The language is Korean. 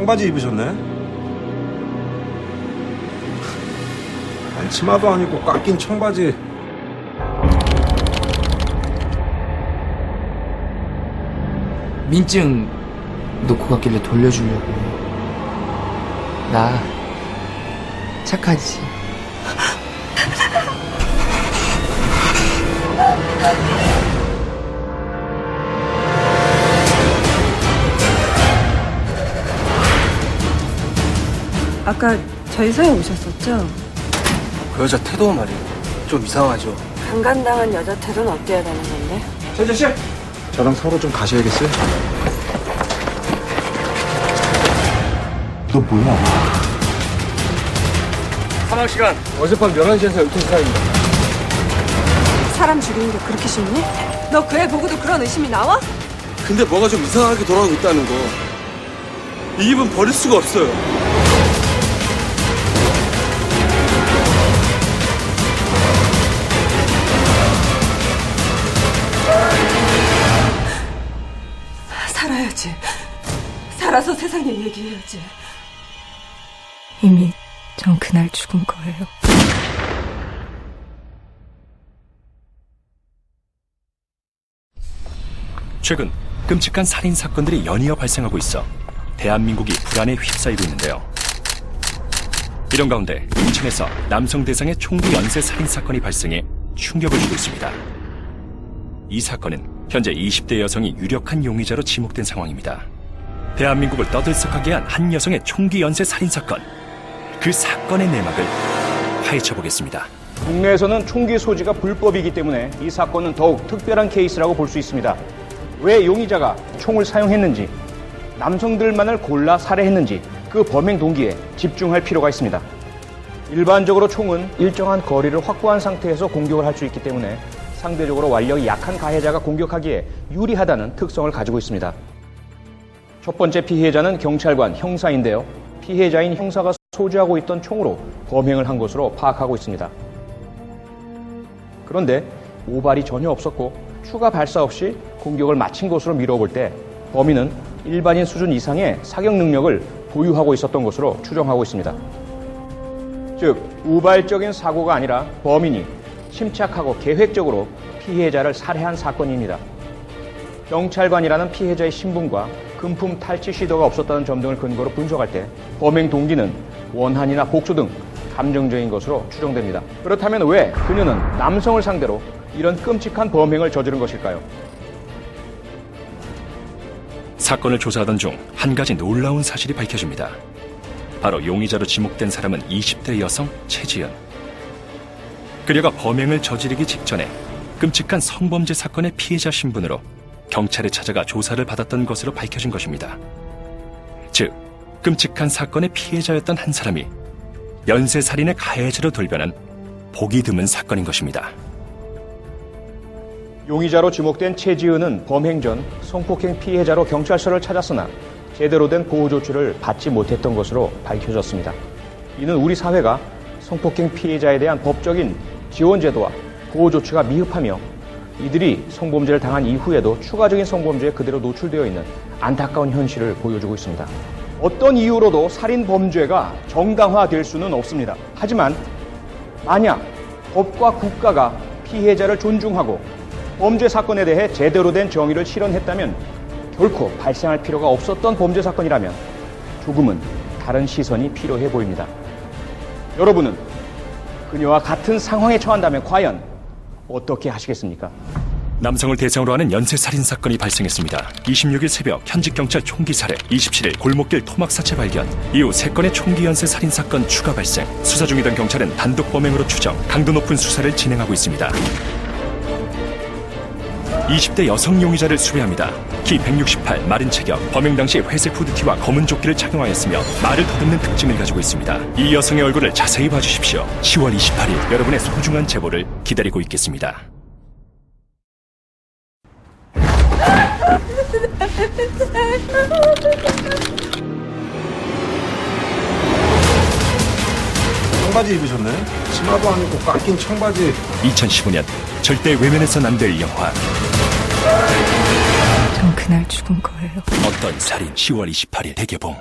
청바지 입으셨네? 아니, 치마도 아니고 깎인 청바지. 민증 놓고 갔길래 돌려주려고. 나 착하지. 아까 저희 사에 오셨었죠? 그 여자 태도 말이에요. 좀 이상하죠. 강간당한 여자 태도는 어때야 되는 건데? 세재 씨, 저랑 서로 좀 가셔야겠어요? 너 뭐야? 사망 시간 어젯밤 11시에서 12시 사이입니다. 사람 죽이는 게 그렇게 쉽니? 너 그 애 보고도 그런 의심이 나와? 근데 뭐가 좀 이상하게 돌아가고 있다는 거. 이 기분 버릴 수가 없어요. 살아야지. 살아서 세상에 얘기해야지. 이미 전 그날 죽은 거예요. 최근 끔찍한 살인 사건들이 연이어 발생하고 있어 대한민국이 불안에 휩싸이고 있는데요. 이런 가운데 인천에서 남성 대상의 총기 연쇄 살인 사건이 발생해 충격을 주고 있습니다. 이 사건은 현재 20대 여성이 유력한 용의자로 지목된 상황입니다. 대한민국을 떠들썩하게 한 한 여성의 총기 연쇄 살인 사건. 그 사건의 내막을 파헤쳐 보겠습니다. 국내에서는 총기 소지가 불법이기 때문에 이 사건은 더욱 특별한 케이스라고 볼 수 있습니다. 왜 용의자가 총을 사용했는지, 남성들만을 골라 살해했는지 그 범행 동기에 집중할 필요가 있습니다. 일반적으로 총은 일정한 거리를 확보한 상태에서 공격을 할 수 있기 때문에 상대적으로 완력이 약한 가해자가 공격하기에 유리하다는 특성을 가지고 있습니다. 첫 번째 피해자는 경찰관 형사인데요. 피해자인 형사가 소지하고 있던 총으로 범행을 한 것으로 파악하고 있습니다. 그런데 모발이 전혀 없었고 추가 발사 없이 공격을 마친 것으로 미뤄볼 때 범인은 일반인 수준 이상의 사격 능력을 보유하고 있었던 것으로 추정하고 있습니다. 즉, 우발적인 사고가 아니라 범인이 침착하고 계획적으로 피해자를 살해한 사건입니다. 경찰관이라는 피해자의 신분과 금품 탈취 시도가 없었다는 점 등을 근거로 분석할 때 범행 동기는 원한이나 복수 등 감정적인 것으로 추정됩니다. 그렇다면 왜 그녀는 남성을 상대로 이런 끔찍한 범행을 저지른 것일까요? 사건을 조사하던 중 한 가지 놀라운 사실이 밝혀집니다. 바로 용의자로 지목된 사람은 20대 여성 최지은. 그녀가 범행을 저지르기 직전에 끔찍한 성범죄 사건의 피해자 신분으로 경찰에 찾아가 조사를 받았던 것으로 밝혀진 것입니다. 즉, 끔찍한 사건의 피해자였던 한 사람이 연쇄살인의 가해자로 돌변한 보기 드문 사건인 것입니다. 용의자로 지목된 최지은은 범행 전 성폭행 피해자로 경찰서를 찾았으나 제대로 된 보호 조치를 받지 못했던 것으로 밝혀졌습니다. 이는 우리 사회가 성폭행 피해자에 대한 법적인 지원 제도와 보호 조치가 미흡하며 이들이 성범죄를 당한 이후에도 추가적인 성범죄에 그대로 노출되어 있는 안타까운 현실을 보여주고 있습니다. 어떤 이유로도 살인 범죄가 정당화될 수는 없습니다. 하지만 만약 법과 국가가 피해자를 존중하고 범죄 사건에 대해 제대로 된 정의를 실현했다면 결코 발생할 필요가 없었던 범죄 사건이라면 조금은 다른 시선이 필요해 보입니다. 여러분은 그녀와 같은 상황에 처한다면 과연 어떻게 하시겠습니까? 남성을 대상으로 하는 연쇄살인 사건이 발생했습니다. 26일 새벽 현직 경찰 총기 살해, 27일 골목길 토막 사체 발견, 이후 3건의 총기 연쇄 살인 사건 추가 발생. 수사 중이던 경찰은 단독 범행으로 추정, 강도 높은 수사를 진행하고 있습니다. 20대 여성 용의자를 수배합니다. 키 168, 마른 체격, 범행 당시 회색 후드티와 검은 조끼를 착용하였으며 말을 더듬는 특징을 가지고 있습니다. 이 여성의 얼굴을 자세히 봐주십시오. 10월 28일 여러분의 소중한 제보를 기다리고 있겠습니다. 청바지 입으셨네? 치마도 아니고 깎인 청바지. 2015년 절대 외면해서는 안 될 영화 전 그날 죽은 거예요. 어떤 살인 10월 28일 대개봉.